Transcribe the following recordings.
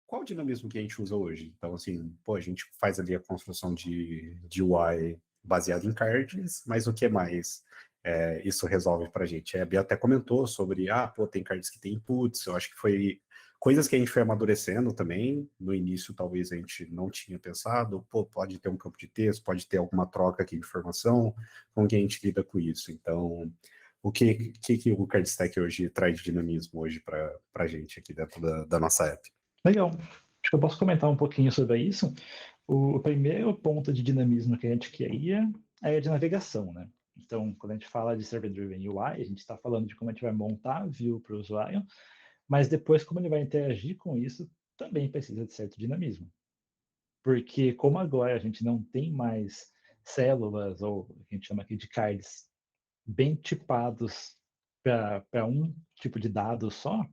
qual o dinamismo que a gente usa hoje? Então, assim, pô, a gente faz ali a construção de UI baseado em cards, mas o que mais isso resolve para a gente? A Bia até comentou sobre, pô, tem cards que tem inputs, eu acho que foi coisas que a gente foi amadurecendo também. No início, talvez a gente não tinha pensado, pô, pode ter um campo de texto, pode ter alguma troca aqui de informação, como que a gente lida com isso? Então, o que o Card Stack hoje traz de dinamismo hoje para a gente aqui dentro da nossa app? Legal. Acho que eu posso comentar um pouquinho sobre isso. O primeiro ponto de dinamismo que a gente queria é de navegação, né? Então, quando a gente fala de Server-Driven UI, a gente está falando de como a gente vai montar a view para o usuário, mas depois como ele vai interagir com isso, também precisa de certo dinamismo. Porque como agora a gente não tem mais células, ou o que a gente chama aqui de cards, bem tipados para um tipo de dado só,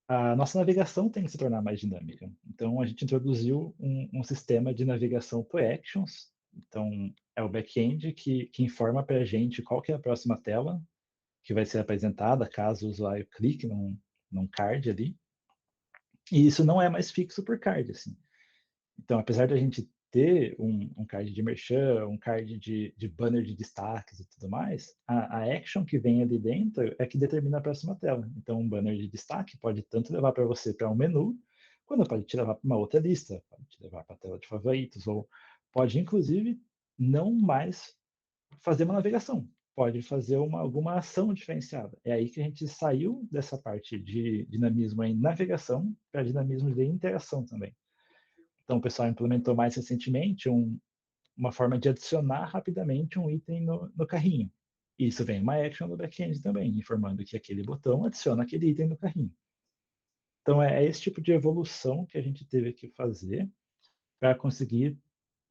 a nossa navegação tem que se tornar mais dinâmica. Então, a gente introduziu um sistema de navegação por actions. Então, é o back-end que informa para a gente qual que é a próxima tela que vai ser apresentada caso o usuário clique num card ali. E isso não é mais fixo por card, assim. Então, apesar de a gente ter um card de merchan, um card de banner de destaques e tudo mais, a action que vem ali dentro é que determina a próxima tela. Então, um banner de destaque pode tanto levar para você para um menu, quando pode te levar para uma outra lista, pode te levar para a tela de favoritos, ou pode, inclusive, não mais fazer uma navegação, pode fazer alguma ação diferenciada. É aí que a gente saiu dessa parte de dinamismo em navegação para dinamismo de interação também. Então, o pessoal implementou mais recentemente uma forma de adicionar rapidamente um item no carrinho. Isso vem uma action no back-end também, informando que aquele botão adiciona aquele item no carrinho. Então, é esse tipo de evolução que a gente teve que fazer para conseguir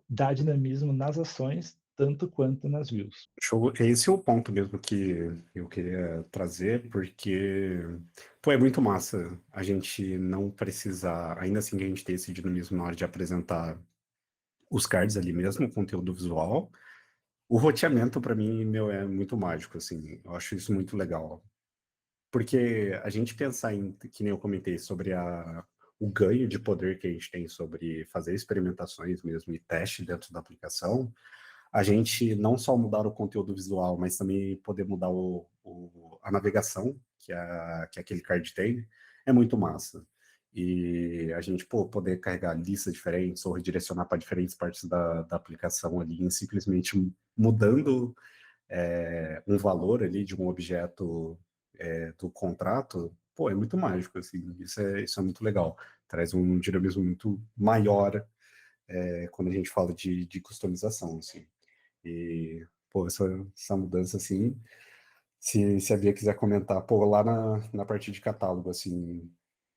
dar dinamismo nas ações, tanto quanto nas views. Show. Esse é o ponto mesmo que eu queria trazer, porque, pô, é muito massa a gente não precisar, ainda assim que a gente ter esse dinamismo na hora de apresentar os cards ali mesmo, o conteúdo visual. O roteamento, para mim, meu, é muito mágico, assim, eu acho isso muito legal. Porque a gente pensar em, que nem eu comentei, sobre o ganho de poder que a gente tem sobre fazer experimentações mesmo e teste dentro da aplicação, a gente não só mudar o conteúdo visual, mas também poder mudar a navegação que aquele card tem, é muito massa. E a gente, pô, poder carregar listas diferentes ou redirecionar para diferentes partes da aplicação ali, simplesmente mudando um valor ali de um objeto do contrato, pô, é muito mágico, assim, isso é muito legal. Traz um dinamismo muito maior quando a gente fala de customização, assim. E, pô, essa mudança, assim, se a Bia quiser comentar, pô, lá na parte de catálogo, assim,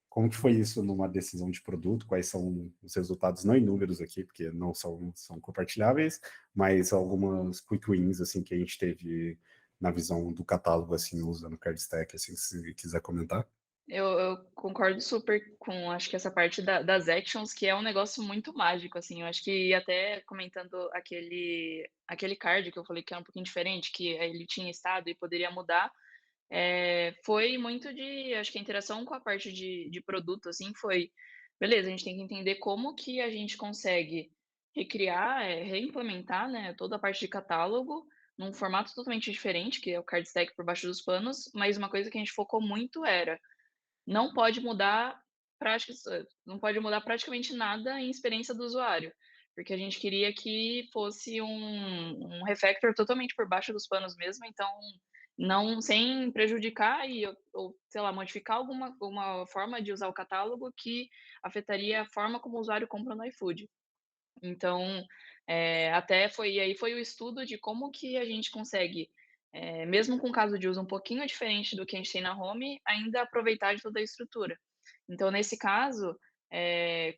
como que foi isso numa decisão de produto? Quais são os resultados, não em números aqui, porque não são compartilháveis, mas algumas quick wins, assim, que a gente teve na visão do catálogo, assim, usando o CardStack, assim, se quiser comentar. Eu concordo super com, acho que essa parte das actions, que é um negócio muito mágico, assim. Eu acho que até comentando aquele card que eu falei que era um pouquinho diferente, que ele tinha estado e poderia mudar, foi muito de, acho que a interação com a parte de produto, assim, foi: beleza, a gente tem que entender como que a gente consegue recriar, reimplementar, né, toda a parte de catálogo num formato totalmente diferente, que é o card stack por baixo dos panos, mas uma coisa que a gente focou muito era não pode mudar não pode mudar praticamente nada em experiência do usuário, porque a gente queria que fosse um refactor totalmente por baixo dos panos mesmo, então não sem prejudicar ou, sei lá, modificar alguma forma de usar o catálogo que afetaria a forma como o usuário compra no iFood. Então, até foi o estudo de como que a gente consegue, mesmo com caso de uso um pouquinho diferente do que a gente tem na home, ainda aproveitar de toda a estrutura. Então, nesse caso,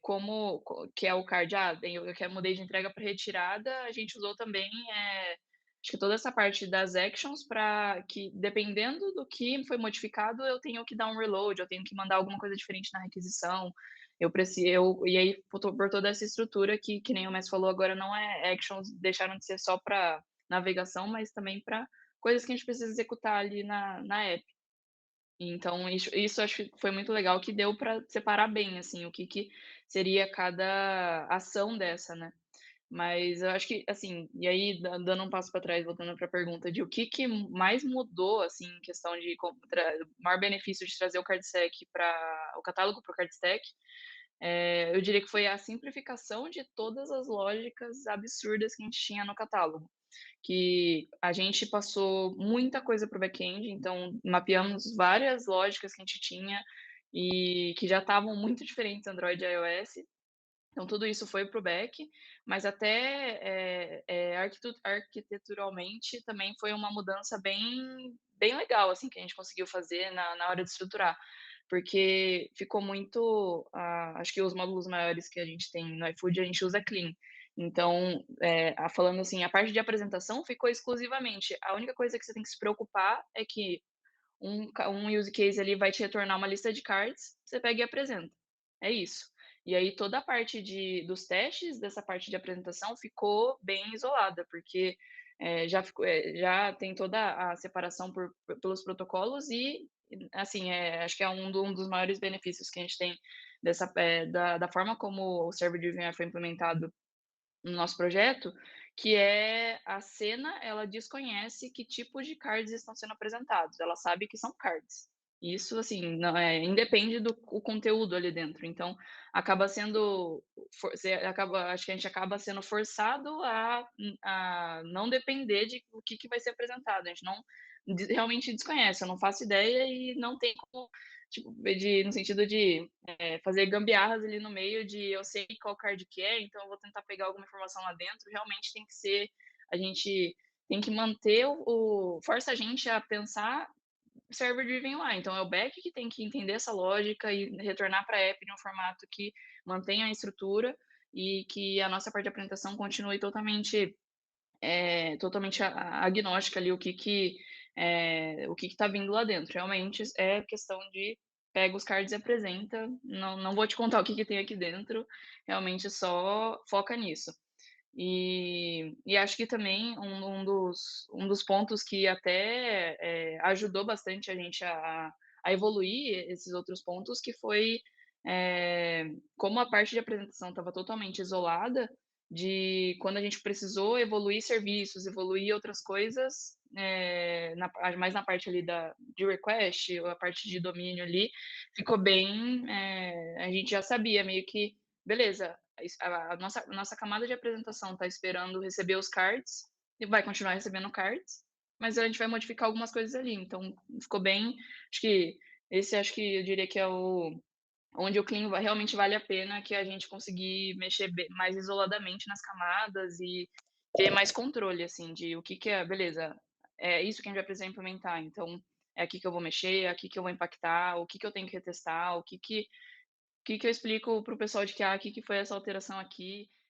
como que é o card, eu que mudei de entrega para retirada, a gente usou também, acho que toda essa parte das actions para que, dependendo do que foi modificado, eu tenho que dar um reload, eu tenho que mandar alguma coisa diferente na requisição, e aí por toda essa estrutura que nem o Messi falou agora, não é actions, deixaram de ser só para navegação, mas também para coisas que a gente precisa executar ali na app. Então isso acho que foi muito legal, que deu para separar bem, assim, o que que seria cada ação dessa, né. Mas eu acho que, assim, e aí dando um passo para trás, voltando para a pergunta de o que que mais mudou, assim, em questão de o maior benefício de trazer o CardSec para o catálogo para o CardStack, eu diria que foi a simplificação de todas as lógicas absurdas que a gente tinha no catálogo. Que a gente passou muita coisa para o back-end, então mapeamos várias lógicas que a gente tinha e que já estavam muito diferentes Android e iOS. Então tudo isso foi para o back, mas até, arquiteturalmente também foi uma mudança bem legal, assim, que a gente conseguiu fazer na hora de estruturar, porque ficou muito, acho que os módulos maiores que a gente tem no iFood, a gente usa clean. Então, falando assim, a parte de apresentação ficou exclusivamente, a única coisa que você tem que se preocupar é que um use case ali vai te retornar uma lista de cards, você pega e apresenta. É isso. E aí toda a parte dos testes dessa parte de apresentação ficou bem isolada, porque, já tem toda a separação pelos protocolos e, assim, acho que é um dos maiores benefícios que a gente tem da forma como o Server Driven foi implementado no nosso projeto, que é a cena, ela desconhece que tipos de cards estão sendo apresentados, ela sabe que são cards. Isso, assim, não independe do o conteúdo ali dentro, então acaba sendo você acaba acho que a gente acaba sendo forçado a não depender de o que que vai ser apresentado, a gente não realmente desconhece, eu não faço ideia e não tem como, tipo, no sentido de fazer gambiarras ali no meio de eu sei qual card que é, então eu vou tentar pegar alguma informação lá dentro. Realmente tem que ser, a gente tem que manter força a gente a pensar server driven lá. Então é o back que tem que entender essa lógica e retornar para a app em um formato que mantenha a estrutura e que a nossa parte de apresentação continue totalmente agnóstica ali o que está vindo lá dentro. Realmente é questão de pega os cards e apresenta, não vou te contar o que que tem aqui dentro, realmente só foca nisso. E acho que também um dos pontos que até, ajudou bastante a gente a evoluir esses outros pontos, que foi, como a parte de apresentação estava totalmente isolada, de quando a gente precisou evoluir serviços, evoluir outras coisas, mais na parte ali de request, ou a parte de domínio ali, ficou bem, a gente já sabia meio que, beleza, a nossa camada de apresentação está esperando receber os cards, e vai continuar recebendo cards, mas a gente vai modificar algumas coisas ali, então ficou bem, acho que eu diria que é onde o clean realmente vale a pena, que a gente conseguir mexer mais isoladamente nas camadas e ter mais controle, assim, de o que que é, beleza, é isso que a gente vai precisar implementar, então é aqui que eu vou mexer, é aqui que eu vou impactar, o que que eu tenho que retestar, o que que eu explico para o pessoal de que, o que que foi essa alteração aqui.